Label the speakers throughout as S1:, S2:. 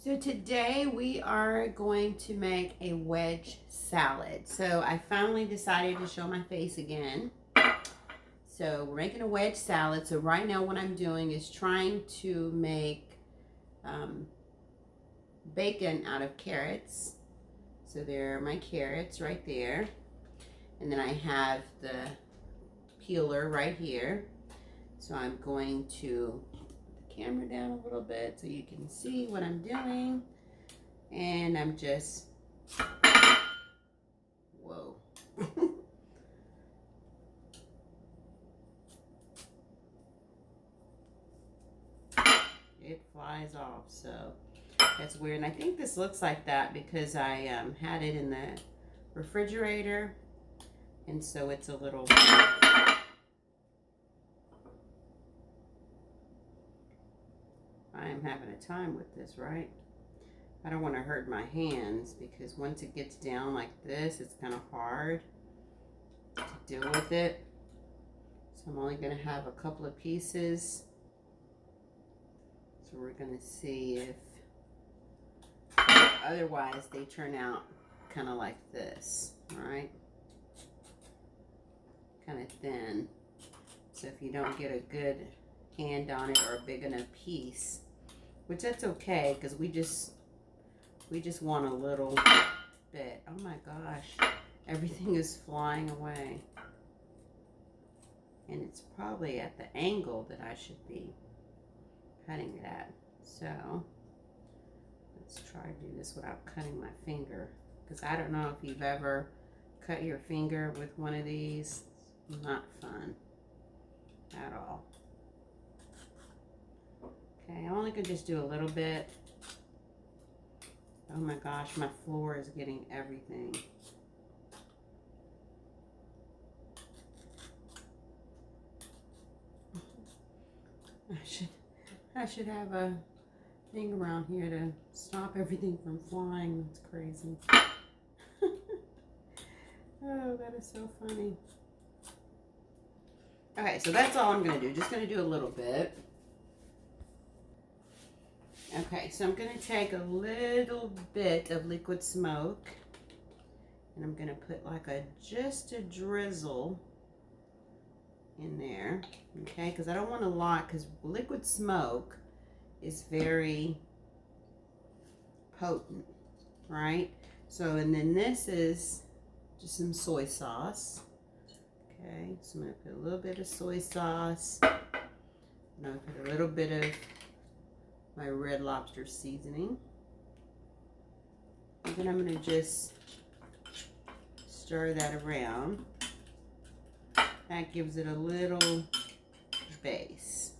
S1: So today we are going to make a wedge salad. So I finally decided to show my face again. So we're making a wedge salad. So right now what I'm doing is trying to make bacon out of carrots. So there are my carrots right there. And then I have the peeler right here. So I'm going to camera down a little bit so you can see what I'm doing, and I'm just whoa it flies off, so that's weird. And I think this looks like that because I had it in the refrigerator, and so it's a little I am having a time with this, right? I don't want to hurt my hands because once it gets down like this, it's kind of hard to deal with it. So I'm only going to have a couple of pieces. So we're going to see if otherwise they turn out kind of like this, all right? Kind of thin. So if you don't get a good hand on it or a big enough piece, which that's okay because we just want a little bit. Oh my gosh, everything is flying away, and it's probably at the angle that I should be cutting it at. So let's try to do this without cutting my finger, because I don't know if you've ever cut your finger with one of these. It's not fun at all. Okay, I'm only gonna just do a little bit. Oh my gosh, my floor is getting everything. I should have a thing around here to stop everything from flying. That's crazy. Oh, that is so funny. Okay, so that's all I'm gonna do. Just gonna do a little bit. Okay, so I'm going to take a little bit of liquid smoke, and I'm going to put like just a drizzle in there, okay, because I don't want a lot, because liquid smoke is very potent, right? So, and then this is just some soy sauce, okay, so I'm going to put a little bit of soy sauce, and I'm going to put a little bit of my Red Lobster seasoning. And then I'm going to just stir that around. That gives it a little base.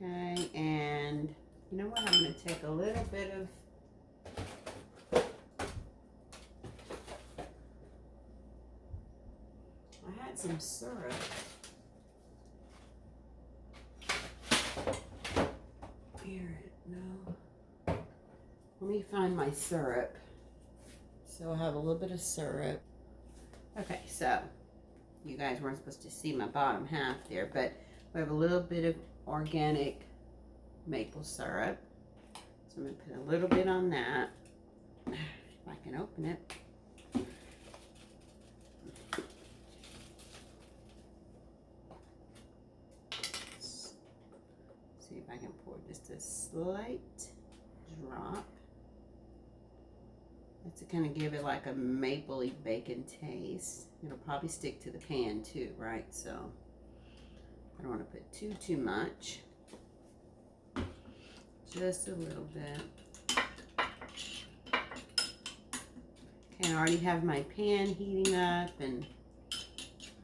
S1: Okay, and you know what? I'm going to take a little bit of, I had some syrup. No. Let me find my syrup. So I'll have a little bit of syrup. Okay, so you guys weren't supposed to see my bottom half there, but we have a little bit of organic maple syrup. So I'm going to put a little bit on that. If I can open it. See if I can pour just a slight drop. That's to kind of give it like a mapley bacon taste. It'll probably stick to the pan too, right? So I don't want to put too much. Just a little bit. Okay, I already have my pan heating up, and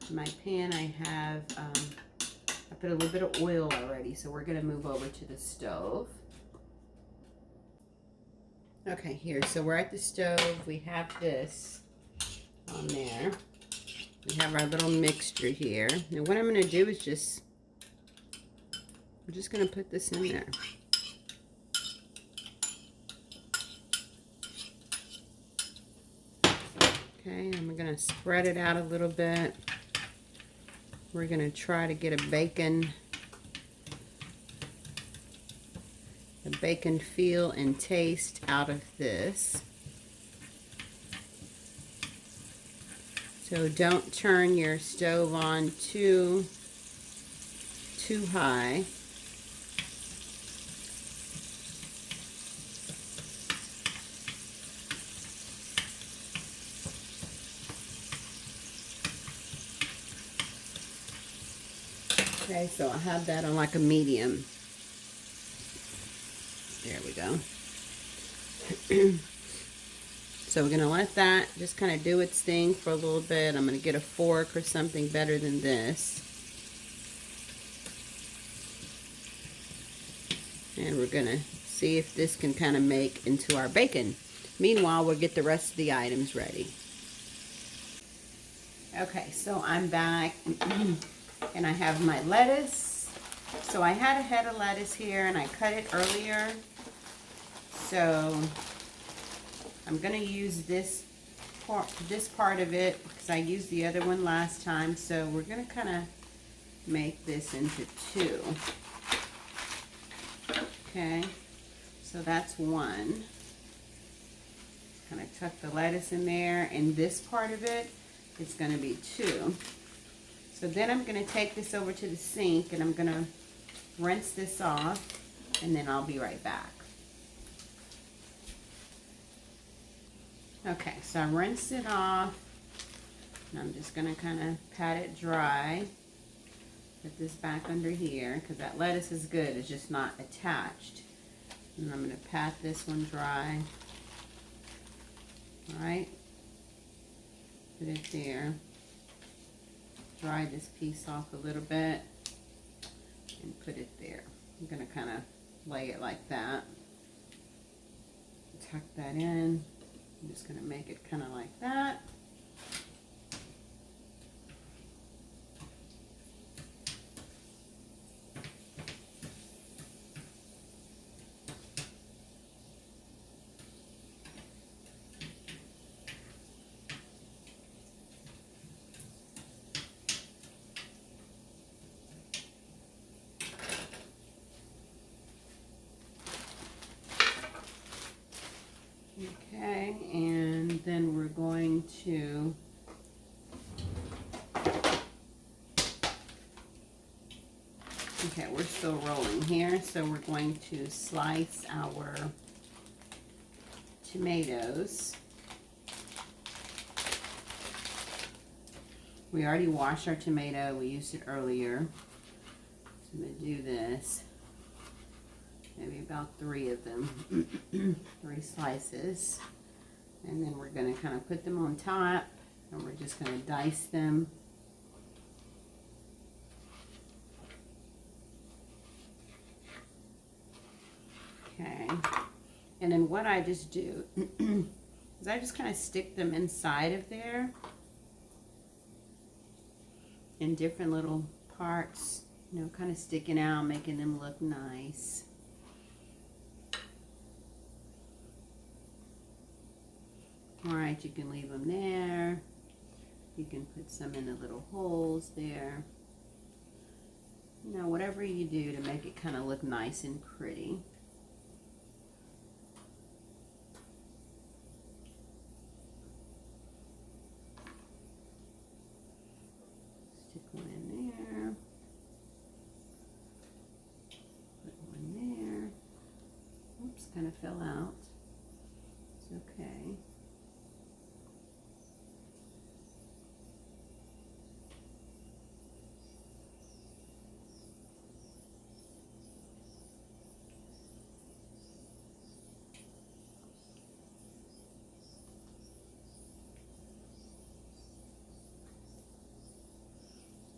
S1: in my pan I have I put a little bit of oil already, so we're gonna move over to the stove. Okay, here, so we're at the stove. We have this on there. We have our little mixture here. Now what I'm gonna do is I'm just gonna put this in there. Okay, and we're gonna spread it out a little bit. We're going to try to get a bacon bacon feel and taste out of this. So don't turn your stove on too high. Okay, so I have that on like a medium. There we go. So we're going to let that just kind of do its thing for a little bit. I'm going to get a fork or something better than this. And we're going to see if this can kind of make into our bacon. Meanwhile, we'll get the rest of the items ready. Okay, so I'm back and I have my lettuce. So I had a head of lettuce here and I cut it earlier. So I'm going to use this part of it because I used the other one last time. So we're going to kind of make this into two. Okay, so that's one. Kind of tuck the lettuce in there, and this part of it is going to be two. So then I'm going to take this over to the sink and I'm going to rinse this off, and then I'll be right back. Okay, so I rinsed it off, and I'm just going to kind of pat it dry. Put this back under here, because that lettuce is good, it's just not attached. And I'm going to pat this one dry. Alright, put it there. Dry this piece off a little bit, and put it there. I'm going to kind of lay it like that. Tuck that in. I'm just going to make it kind of like that. Okay, and then we're going to we're still rolling here, so we're going to slice our tomatoes. We already washed our tomato, we used it earlier. So I'm going to do this. Maybe about 3 of them, 3 slices. And then we're going to kind of put them on top, and we're just going to dice them. Okay. And then what I just do is I just kind of stick them inside of there in different little parts, you know, kind of sticking out, making them look nice. Alright, you can leave them there. You can put some in the little holes there. You know, whatever you do to make it kind of look nice and pretty. Stick one in there. Put one there. Oops, kind of fell out. It's okay.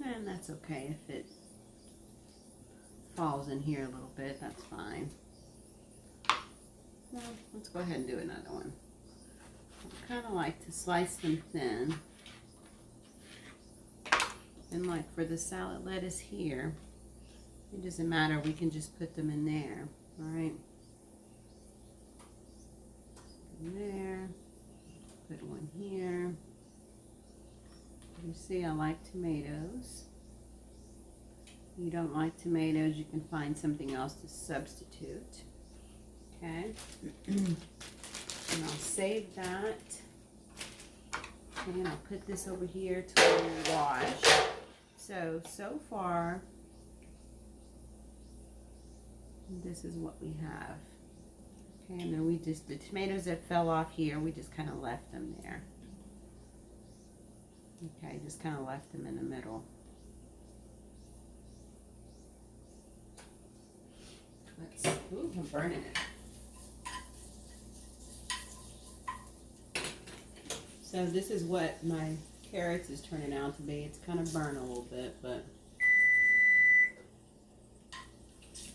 S1: And that's okay if it falls in here a little bit, that's fine. Well, let's go ahead and do another one. I kind of like to slice them thin. And like for the salad lettuce here, it doesn't matter, we can just put them in there, alright? In there, put one here. You see, I like tomatoes. If you don't like tomatoes, you can find something else to substitute. Okay. And I'll save that. And I'll put this over here to wash. So far, this is what we have. Okay, and then the tomatoes that fell off here, we just kind of left them there. Okay, just kind of left them in the middle. Ooh, I'm burning it. So this is what my carrots is turning out to be. It's kind of burnt a little bit, but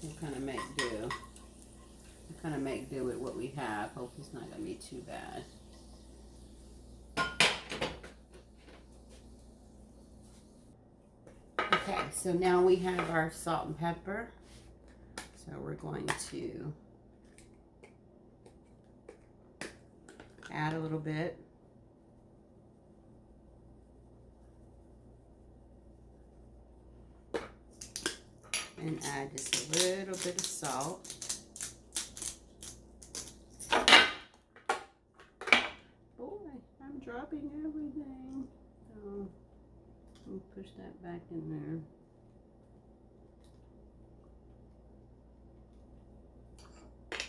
S1: we'll kind of make do. We'll kind of make do with what we have. Hope it's not going to be too bad. Okay, so now we have our salt and pepper. So we're going to add a little bit. And add just a little bit of salt. Boy, I'm dropping everything. So let me push that back in there.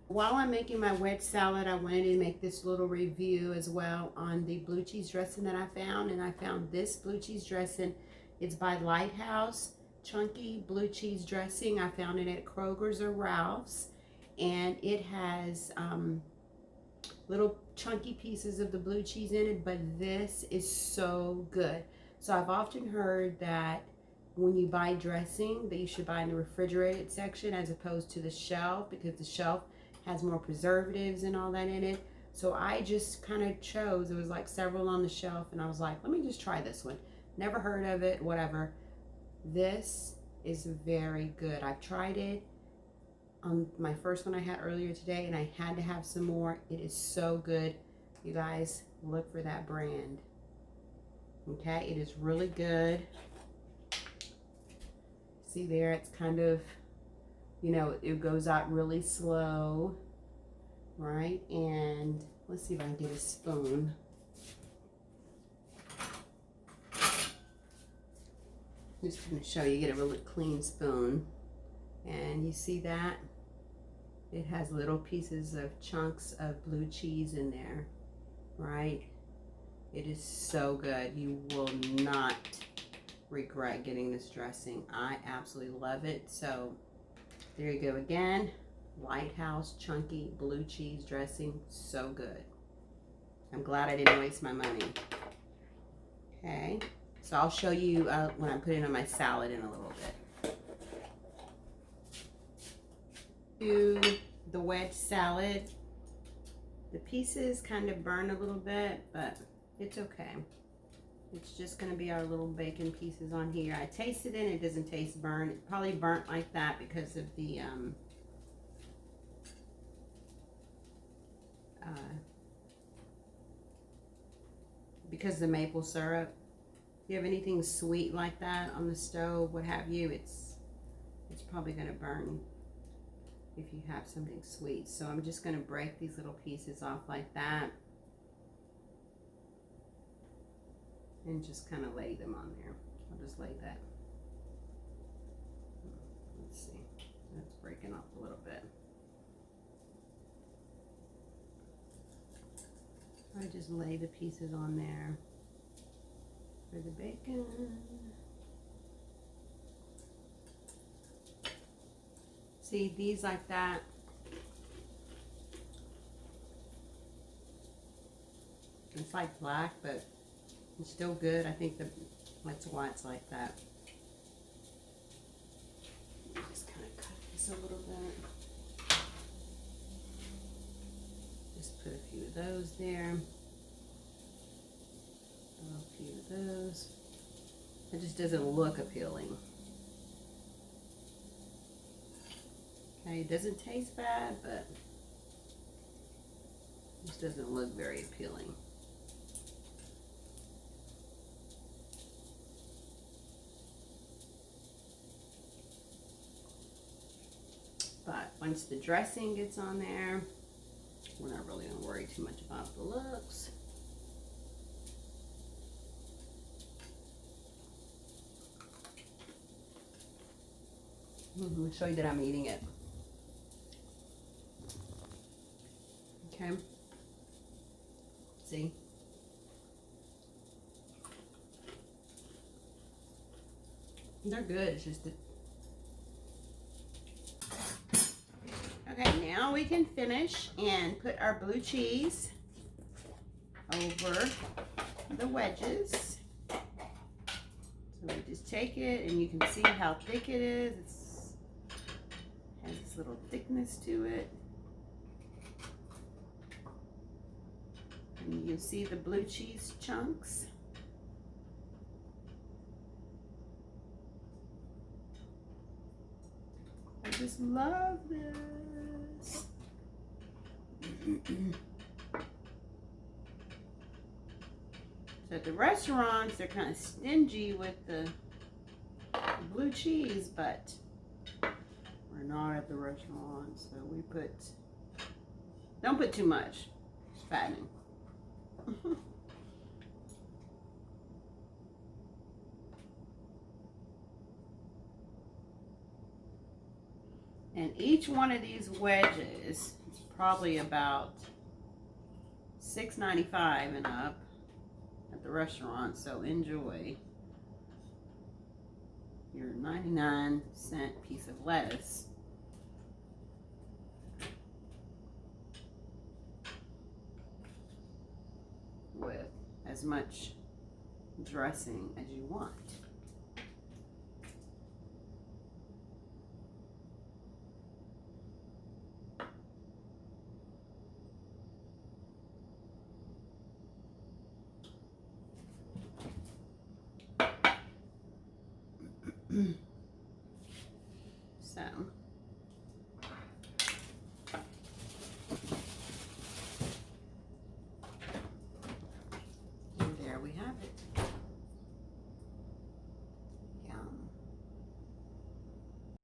S1: While I'm making my wedge salad, I wanted to make this little review as well on the blue cheese dressing that I found. And I found this blue cheese dressing. It's by Litehouse. Chunky blue cheese dressing. I found it at Kroger's or Ralph's, and it has little chunky pieces of the blue cheese in it, but this is so good. So I've often heard that when you buy dressing that you should buy in the refrigerated section as opposed to the shelf, because the shelf has more preservatives and all that in it. So I just kind of chose, it was like several on the shelf, and I was like, let me just try this one. Never heard of it, whatever. This is very good. I've tried it on my first one I had earlier today, and I had to have some more. It is so good. You guys, look for that brand. Okay, it is really good. See there, it's kind of, you know, it goes out really slow, right? And let's see if I can get a spoon. Just going to show you, get a really clean spoon, and you see that it has little pieces of chunks of blue cheese in there, right? It is so good. You will not regret getting this dressing. I absolutely love it. So there you go again, Litehouse chunky blue cheese dressing. So good. I'm glad I didn't waste my money. Okay. So I'll show you when I put it on my salad in a little bit. Do the wedge salad. The pieces kind of burn a little bit, but it's okay. It's just going to be our little bacon pieces on here. I tasted it, it doesn't taste burnt. It's probably burnt like that because of the maple syrup. If you have anything sweet like that on the stove, what have you, it's probably going to burn if you have something sweet. So I'm just going to break these little pieces off like that and just kind of lay them on there. I'll just lay that. Let's see. That's breaking off a little bit. I just lay the pieces on there for the bacon. See, these like that. It's like black, but it's still good. I think that's why it's like that. Just kind of cut this a little bit. Just put a few of those there. A few of those. It just doesn't look appealing. Okay, it doesn't taste bad, but it just doesn't look very appealing. But Once the dressing gets on there, we're not really going to worry too much about the looks. Let me show you that I'm eating it. Okay. See? They're good. It's just that. Okay, now we can finish and put our blue cheese over the wedges. So we just take it, and you can see how thick it is. It has this little thickness to it. And you can see the blue cheese chunks. I just love this. So at the restaurants, they're kind of stingy with the blue cheese, but we're not at the restaurant, so we don't put too much. It's fattening. And each one of these wedges is probably about $6.95 and up at the restaurant, so enjoy your 99-cent piece of lettuce. With as much dressing as you want. So